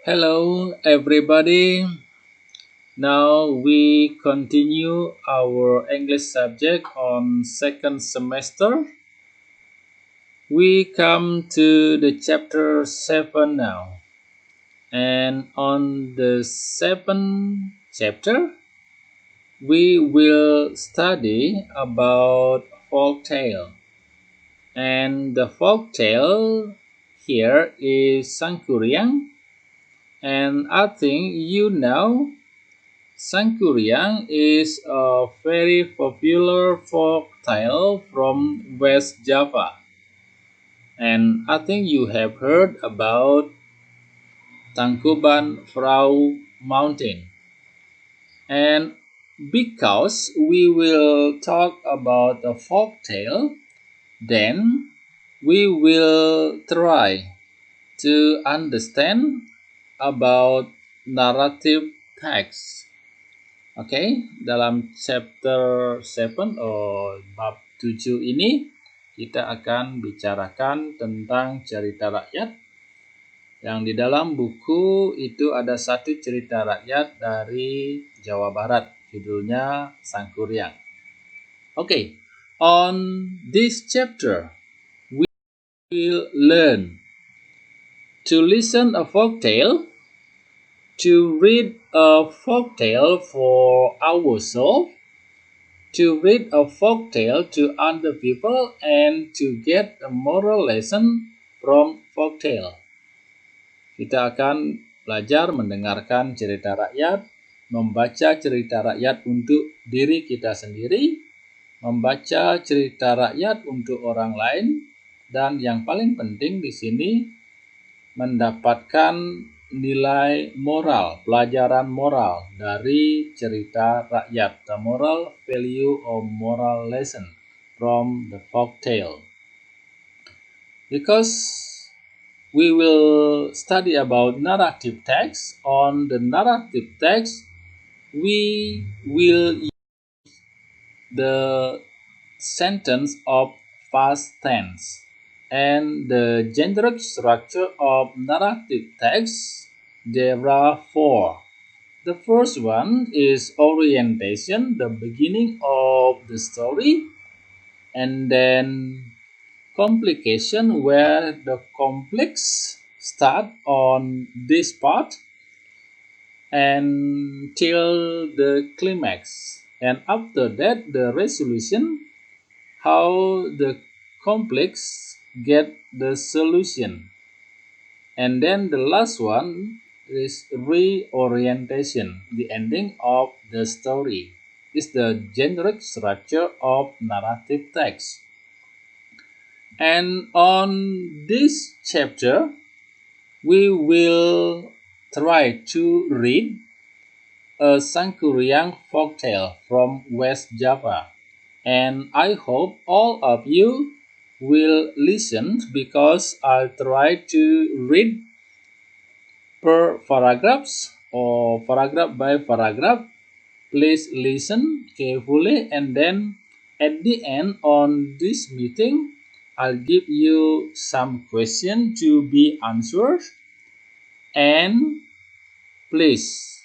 Hello, everybody. Now we continue our English subject on second semester. We come to the chapter 7 now. And on the seventh chapter, we will study about folk tale. And the folk tale here is Sangkuriang. And I think you know Sangkuriang is a very popular folk tale from West Java, and I think you have heard about Tangkuban Perahu Mountain. And because we will talk about a folk tale, then we will try to understand about narrative text. Oke, dalam chapter 7 atau bab 7 ini kita akan bicarakan tentang cerita rakyat. Yang di dalam buku itu ada satu cerita rakyat dari Jawa Barat, judulnya Sangkuriang. Oke, on this chapter we will learn to listen a folk tale, to read a folk tale for ourselves, to read a folk tale to other people, and to get a moral lesson from folk tale. Kita akan belajar mendengarkan cerita rakyat, membaca cerita rakyat untuk diri kita sendiri, membaca cerita rakyat untuk orang lain, dan yang paling penting di sini mendapatkan nilai moral, pelajaran moral dari cerita rakyat, the moral value or moral lesson from the folk tale. Because we will study about narrative text, on the narrative text we will use the sentence of past tense. And the generic structure of narrative text, there are four. The first one is orientation, the beginning of the story, and then complication, where the complex start on this part and till the climax, and after that the resolution, how the complex get the solution. And then the last one is reorientation, the ending of the story. Is the generic structure of narrative text. And on this chapter, we will try to read a Sangkuriang folktale from West Java. And I hope all of you will listen because I'll try to read per paragraphs or paragraph by paragraph. Please listen carefully, and then at the end on this meeting, I'll give you some question to be answered, and please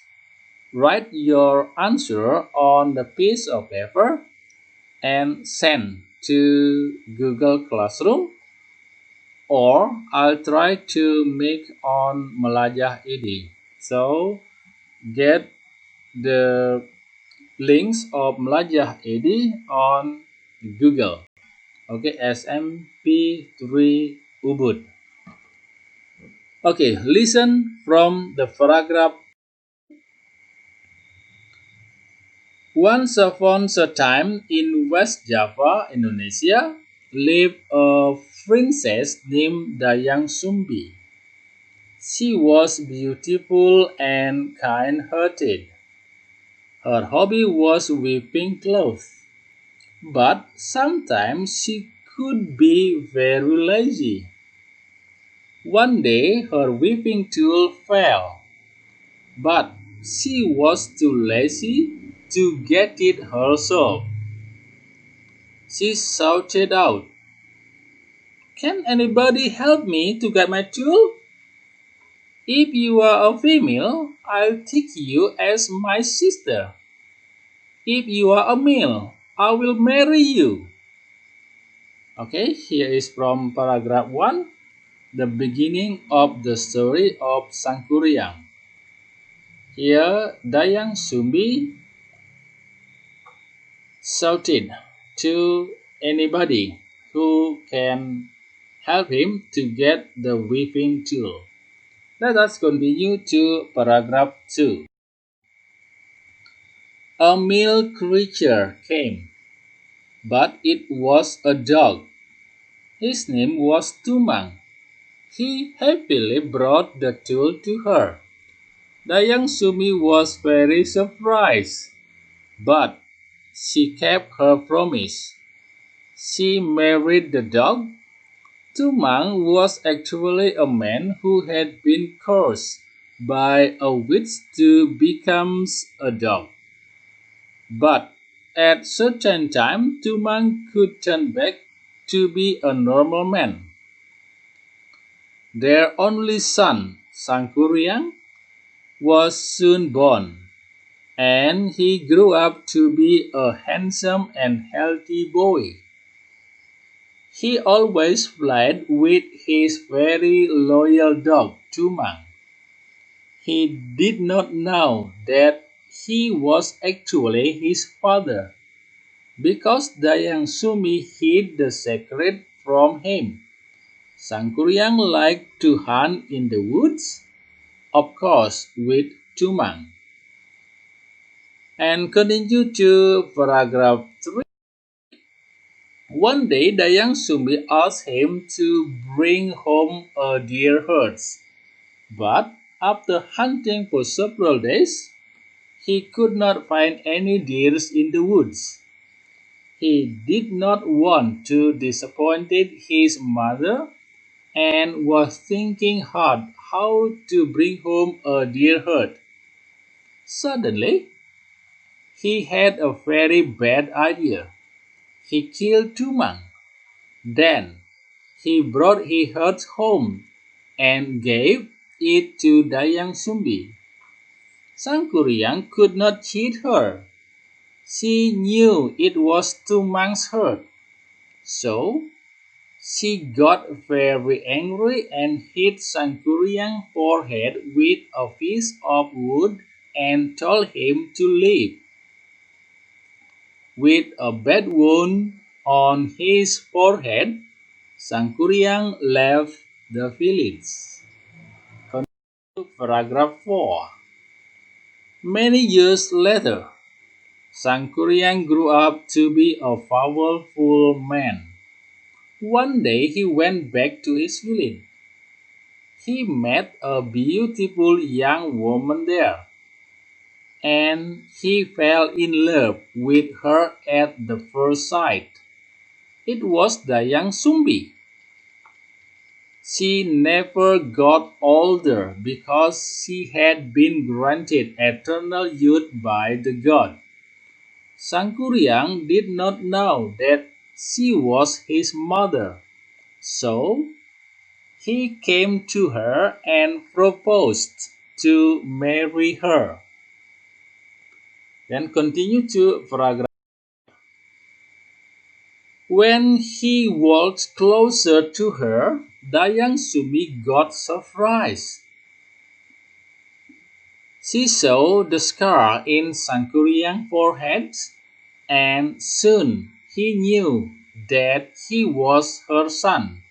write your answer on the piece of paper and send to Google Classroom, or I'll try to make on Melajah ID. So get the links of Melajah ID on Google. Okay, SMP3 Ubud. Okay, listen from the paragraph. Once upon a time in West Java, Indonesia, lived a princess named Dayang Sumbi. She was beautiful and kind-hearted. Her hobby was weaving clothes, but sometimes she could be very lazy. One day her weaving tool fell, but she was too lazy to get it herself. She shouted out, "Can anybody help me to get my tool?" If you are a female, I'll take you as my sister. If you are a male, I will marry you. Okay, here is from paragraph 1, the beginning of the story of Sangkuriang. Here, Dayang Sumbi shouted to anybody who can help him to get the weaving tool. Let us continue to paragraph 2. A male creature came, but it was a dog. His name was Tumang. He happily brought the tool to her. Dayang Sumi was very surprised, but she kept her promise. She married the dog. Tumang was actually a man who had been cursed by a witch to become a dog. But at certain time, Tumang could turn back to be a normal man. Their only son, Sangkuriang, was soon born, and he grew up to be a handsome and healthy boy. He always played with his very loyal dog, Tumang. He did not know that he was actually his father, because Dayang Sumi hid the secret from him. Sangkuriang liked to hunt in the woods, of course with Tumang. And continue to paragraph 3. One day Dayang Sumi asked him to bring home a deer herd, but after hunting for several days, he could not find any deers in the woods. He did not want to disappoint his mother and was thinking hard how to bring home a deer herd. Suddenly, he had a very bad idea. He killed Tumang. Then he brought his herd home and gave it to Dayang Sumbi. Sangkuriang could not cheat her. She knew it was Tumang's herd. So she got very angry and hit Sangkuriang's forehead with a piece of wood and told him to leave. With a bad wound on his forehead, Sangkuriang left the village. Continue paragraph 4. Many years later, Sangkuriang grew up to be a powerful man. One day he went back to his village. He met a beautiful young woman there, and he fell in love with her at the first sight. It was Dayang Sumbi. She never got older because she had been granted eternal youth by the god. Sangkuriang did not know that she was his mother, so he came to her and proposed to marry her. Then continue to paragraph. When he walked closer to her, Dayang Sumi got surprised. She saw the scar in Sangkuriang's forehead, and soon he knew that he was her son,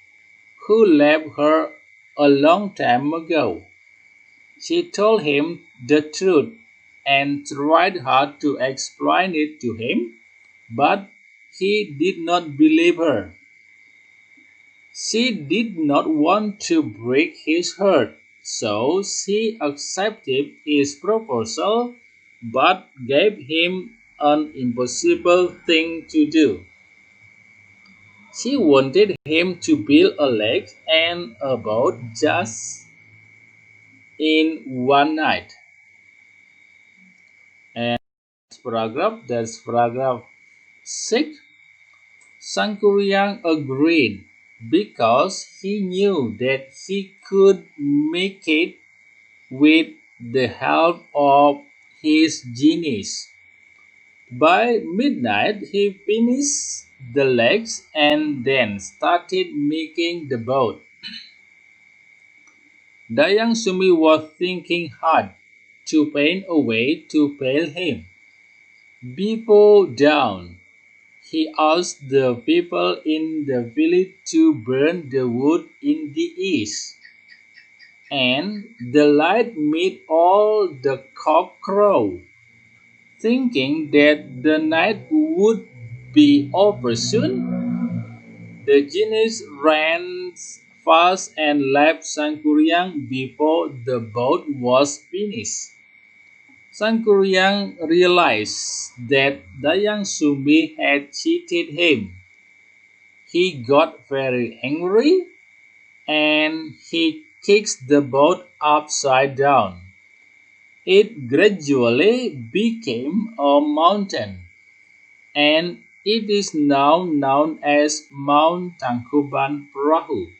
who left her a long time ago. She told him the truth and tried hard to explain it to him, but he did not believe her. She did not want to break his heart, so she accepted his proposal but gave him an impossible thing to do. She wanted him to build a lake and a boat just in one night. And that's paragraph 6. Sangkuriang agreed because he knew that he could make it with the help of his genies. By midnight, he finished the legs and then started making the boat. Dayang Sumi was thinking hard to find a way to pay him. Before dawn, he asked the people in the village to burn the wood in the east, and the light made all the cock crow. Thinking that the night would be over soon, the genies ran fast and left Sangkuriang before the boat was finished. Sangkuriang realized that Dayang Sumbi had cheated him. He got very angry and he kicked the boat upside down. It gradually became a mountain, and it is now known as Mount Tangkuban Perahu.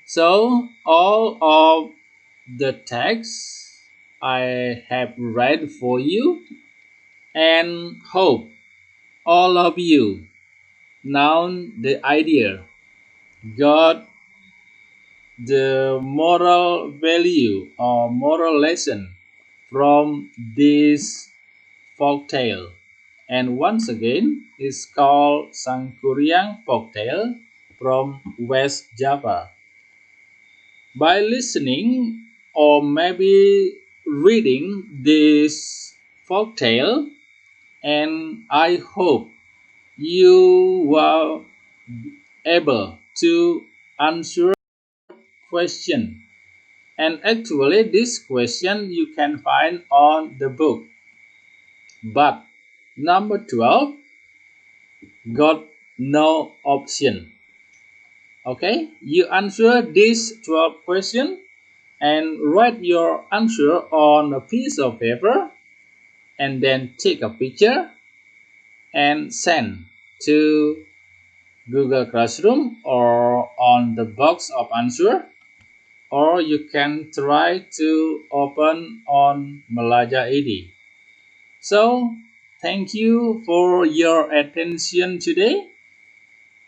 So, all of the texts I have read for you, and hope all of you now the idea, got the moral value or moral lesson from this folktale. And once again, it's called Sangkuriang folktale from West Java. By listening or maybe reading this folktale, and I hope you were able to answer question. And actually, this question you can find on the book. But number 12 got no option. Okay, you answer this 12 question and write your answer on a piece of paper and then take a picture and send to Google Classroom or on the box of answer, or you can try to open on Malaja ID. So, thank you for your attention today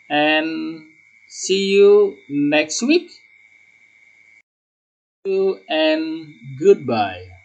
and see you next week. And goodbye.